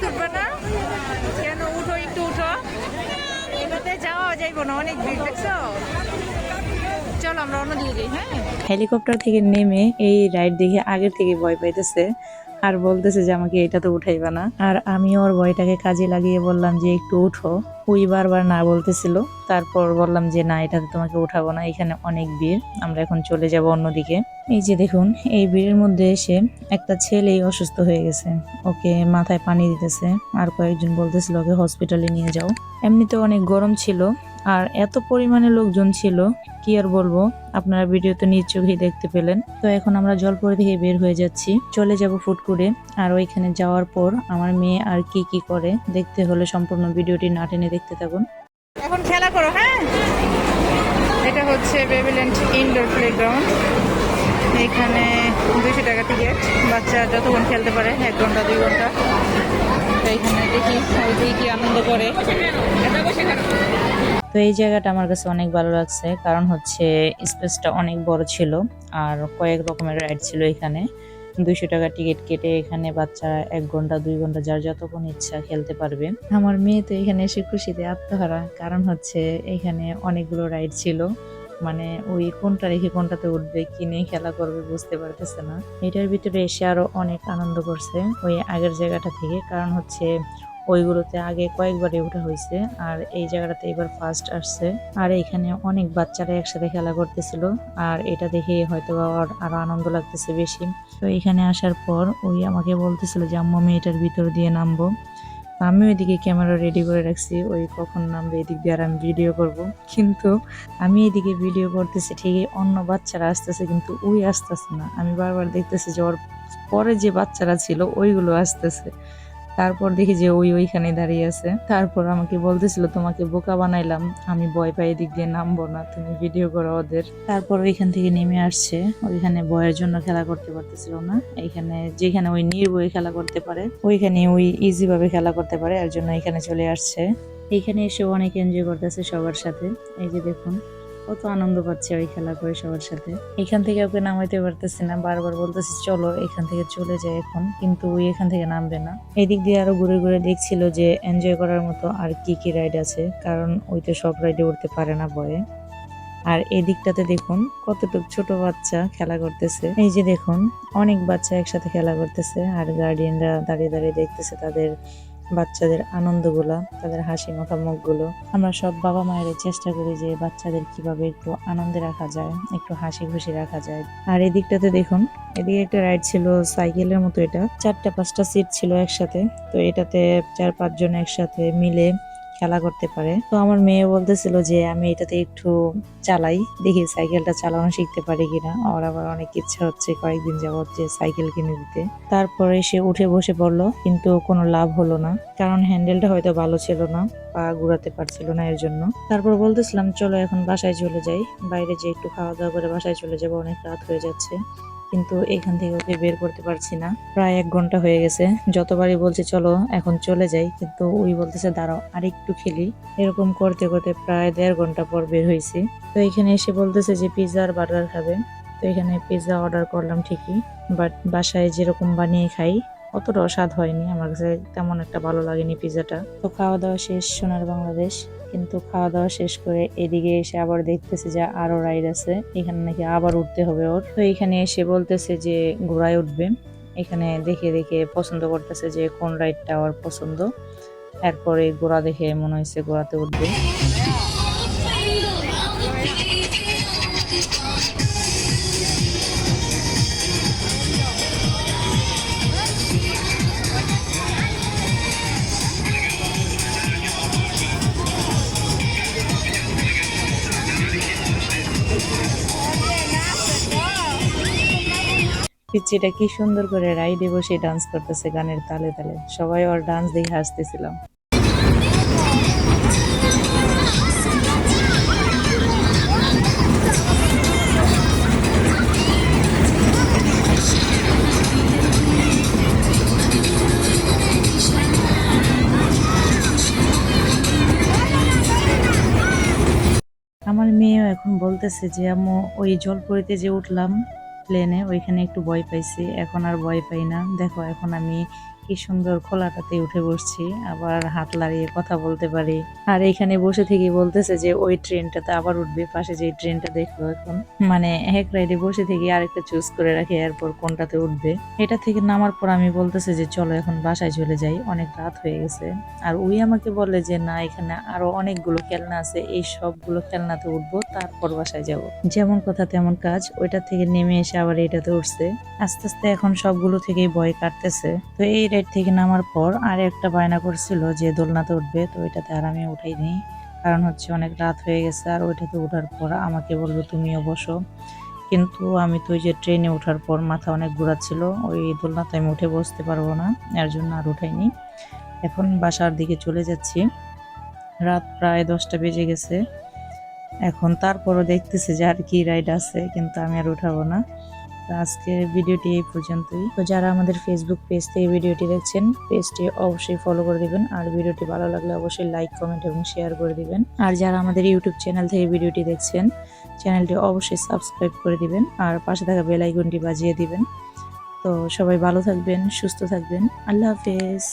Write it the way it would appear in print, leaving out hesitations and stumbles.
উঠবে না কেন? উঠো, একটু উঠো। এটাতে যাওয়া যাইব না, অনেক ভিড় দেখছো। চলো আমরা অন্যদিকে যাই। হ্যাঁ, হেলিকপ্টার থেকে নেমে এই রাইড দেখে আগের থেকে ভয় পাইতেছে আর বলতেছে যে আমাকে এটা তো উঠাইবা না। আর আমি ওর ভয়টাকে কাজে লাগিয়ে বললাম যে একটু উঠো। ওই বারবার না বলতেছিল, তারপর বললাম যে না, এটাতে তোমাকে উঠাবো না, এখানে অনেক ভিড়, আমরা এখন চলে যাব অন্যদিকে। এই যে দেখুন, এই ভিড়ের মধ্যে এসে একটা ছেলেই অসুস্থ হয়ে গেছে, ওকে মাথায় পানি দিতেছে আর কয়েকজন বলতেছিল ওকে হসপিটালে নিয়ে যাও। এমনিতে অনেক গরম ছিল আর এত পরিমাণে লোকজন ছিল, কি আর বলবো, আপনারা ভিডিওতে নিজ চোখেই দেখতে পেলেন। তো এখন আমরা জলপরি থেকে বের হয়ে যাচ্ছি, চলে যাব ফুডকোর্টে। আর ওইখানে যাওয়ার পর আমার মেয়ে আর কি কি করে দেখতে হলে সম্পূর্ণ ভিডিওটি না টেনে দেখতে থাকুন। এখন খেলা করো। হ্যাঁ, এটা হচ্ছে বেবিল্যান্ড ইনডোর প্লেগ্রাউন্ড। এখানে 200 টাকা টিকিট, বাচ্চা যতক্ষণ খেলতে পারে, 1 ঘন্টা 2 ঘন্টা। তো এখানে দেখি ওই কি আনন্দ করে। তো এই জায়গাটা আমার কাছে অনেক ভালো লাগছে, কারণ হচ্ছে স্পেসটা অনেক বড় ছিল আর কয়েক রকমের রাইড ছিল এখানে। 200 টাকা টিকিট কেটে এখানে বাচ্চারা 1 ঘন্টা 2 ঘন্টা যার যতক্ষণ ইচ্ছা খেলতে পারবে। আমার মেয়ে তো এখানে এসে খুশিতে আত্মহারা, কারণ হচ্ছে এখানে অনেকগুলো রাইড ছিল, মানে ওই কোনটা রেখে কোনটাতে উঠবে, কি নিয়ে খেলা করবে বুঝতে পারতেছে না। এটার ভিতরে এসে আরো অনেক আনন্দ করছে ওই আগের জায়গাটা থেকে, কারণ হচ্ছে ওইগুলোতে আগে কয়েকবারই ওঠা হয়েছে আর এই জায়গাটাতে এবার ফার্স্ট আসছে। আর এখানে অনেক বাচ্চারা একসাথে খেলা করতেছিল আর এটা দেখে হয়তো আরো আনন্দ লাগতেছে বেশি। তো এখানে আসার পর ওই আমাকে বলতেছিল যে আম্মু আমি এটার ভিতর দিয়ে নামবো। আমি ওইদিকে ক্যামেরা রেডি করে রাখছি, ওই কখন নামবে এদিক দিয়ে আর আমি ভিডিও করব। কিন্তু আমি এদিকে ভিডিও করতেছি ঠিকই, অন্য বাচ্চারা আসতেছে কিন্তু ওই আসতেছে না। আমি বারবার দেখতেছি যে ওর পরে যে বাচ্চারা ছিল ওইগুলো আসতেছে, তারপর দেখি যে ওইখানে দাঁড়িয়ে আছে। তারপর আমাকে বলতেছিল তোমাকে বোকা বানাইলাম, আমি ভয় পাই, এদিক দিয়ে নামবো না, তুমি ভিডিও করো ওদের। তারপর ওইখান থেকে নেমে আসছে, ওইখানে ভয়ের জন্য খেলা করতে পারতেছিল না। এইখানে যেখানে ওই নির্ভয়ে খেলা করতে পারে, ওইখানে ওই ইজি ভাবে খেলা করতে পারে, এর জন্য এখানে চলে আসছে। এইখানে এসে অনেক এনজয় করতেছে সবার সাথে। এই যে দেখুন কত আনন্দ পাচ্ছে ওই খেলা করে সবার সাথে। এখান থেকে ওকে নামাইতে পারতেছি না, বারবার বলতেছি চলো এখান থেকে চলে যাই এখন, কিন্তু ওই এখান থেকে নামবে না। এদিক দিয়ে আরো ঘুরে ঘুরে দেখছিল যে এনজয় করার মতো আর কি কি রাইড আছে, কারণ ওই তো সব রাইডে উঠতে পারে না ভয়ে। আর এদিকটাতে দেখুন কতটুক ছোট বাচ্চা খেলা করতেছে। এই যে দেখুন অনেক বাচ্চা একসাথে খেলা করতেছে আর গার্ডিয়ানরা দাঁড়িয়ে দাঁড়িয়ে দেখতেছে তাদের বাচ্চাদের আনন্দগুলা, তাদের হাসি মাখা মুখগুলো। আমরা সব বাবা মায়ের চেষ্টা করি যে বাচ্চাদের কিভাবে একটু আনন্দে রাখা যায়, একটু হাসি খুশি রাখা যায়। আর এদিকটাতে দেখুন, এদিকে একটা রাইড ছিল সাইকেলের মতো, এটা 4টা 5টা সিট ছিল একসাথে। তো এটাতে 4-5 জন একসাথে মিলে খেলা করতে পারে। তো আমার মেয়ে বলতেছিল যে আমি এটাতে একটু চালাই, দেখি সাইকেলটা চালানো শিখতে পারি কিনা। ওর আবার অনেক ইচ্ছা হচ্ছে কয়েকদিন যাবত যে সাইকেল কিনে দিতে। তারপরে সে উঠে বসে পড়লো, কিন্তু কোনো লাভ হলো না, কারণ হ্যান্ডেলটা হয়তো ভালো ছিল না, পা ঘুরাতে পারছিল না এর জন্য। তারপর বলতেছিলাম চলো এখন বাসায় চলে যাই, বাইরে যে একটু খাওয়া দাওয়া করে বাসায় চলে যাবো, অনেক রাত হয়ে যাচ্ছে। কিন্তু এখান থেকে ওকে বের করতে পারছি না, প্রায় 1 ঘন্টা হয়ে গেছে। যতবারই বলছে চলো এখন চলে যাই, কিন্তু ওই বলতেছে দাঁড়াও আর একটু খেলি। এরকম করতে করতে প্রায় 1.5 ঘন্টা পর বের হয়েছি। তো এখানে এসে বলতেছে যে পিৎজা আর বার্গার খাবে। তো এখানে পিৎজা অর্ডার করলাম ঠিকই, বাট বাসায় যেরকম বানিয়ে খাই অতটাও স্বাদ হয়নি, আমার কাছে তেমন একটা ভালো লাগেনি পিৎজাটা। তো খাওয়া দাওয়া শেষ সোনার বাংলাদেশ, কিন্তু খাওয়া দাওয়া শেষ করে এদিকে এসে আবার দেখতেছে যে আরো রাইড আছে, এখানে নাকি আবার উঠতে হবে ওর। তো এখানে এসে বলতেছে যে ঘোড়ায় উঠবে। এখানে দেখে দেখে পছন্দ করতেছে যে কোন রাইডটা ওর পছন্দ, এরপরে ঘোড়া দেখে মনে হয়েছে ঘোড়াতে উঠবে। পিচ্চিটা কি সুন্দর করে রাইডে বসে ডান্স করতেছে গানের তালে তালে, সবাই ওর ডান্স দেখে হাসতেছিলাম। আমার মেয়েও এখন বলতেছে যে আম্মু ওই জলপরিতে যে উঠলাম প্লেনে, ওইখানে একটু ভয় পাইছি, এখন আর ভয় পাই না। দেখো এখন আমি কি সুন্দর খোলাটাতে উঠে বসছি, আবার হাত লাড়িয়ে কথা বলতে পারি। আর এখানে বসে থেকে বলতেছে যে ওই ট্রেনটাতে আবার উঠবে, পাশে যে ট্রেনটা দেখলো এখন, মানে এক রাইডে বসে থেকে আরেকটা চুজ করে রাখে এরপর কোনটাতে উঠবে। এটা থেকে নামার পর আমি বলতেছে যে চলো এখন বাসায় চলে যাই, অনেক রাত হয়ে গেছে। আর ওই আমাকে বলে যে না, এখানে আরো অনেকগুলো খেলনা আছে, এই সবগুলো খেলনাতে উঠবো তারপর বাসায় যাব। যেমন কথা তেমন কাজ, ওইটা থেকে নেমে এসে আবার এটাতে উঠছে। আস্তে আস্তে এখন সবগুলো থেকেই ভয় কাটতেছে। তো এই রাইড থেকে নামার পর আর একটা বায়না করছিল যে দোলনাতে উঠবে, তো ওইটাতে আর আমি উঠাইনি, কারণ হচ্ছে অনেক রাত হয়ে গেছে। আর ওইটাতে ওঠার পর আমাকে বললো তুমিও বসো, কিন্তু আমি তো ওই যে ট্রেনে ওঠার পর মাথা অনেক ঘোরাচ্ছিল, ওই দোলনাতে আমি উঠে বসতে পারবো না, এর জন্য আর উঠাইনি। এখন বাসার দিকে চলে যাচ্ছি, রাত প্রায় 10টা বেজে গেছে। এখন তারপরও দেখতেছি যে আর কি রাইড আছে, কিন্তু আমি আর উঠাবো না। তো আজকের ভিডিওটি এই পর্যন্তই। তো যারা আমাদের ফেসবুক পেজ থেকে ভিডিওটি দেখছেন, পেজটি অবশ্যই ফলো করে দিবেন, আর ভিডিওটি ভালো লাগলে অবশ্যই লাইক, কমেন্ট এবং শেয়ার করে দিবেন। আর যারা আমাদের ইউটিউব চ্যানেল থেকে ভিডিওটি দেখছেন, চ্যানেলটি অবশ্যই সাবস্ক্রাইব করে দিবেন আর পাশে থাকা বেল আইকনটি বাজিয়ে দিবেন। তো সবাই ভালো থাকবেন, সুস্থ থাকবেন। আল্লাহ হাফেজ।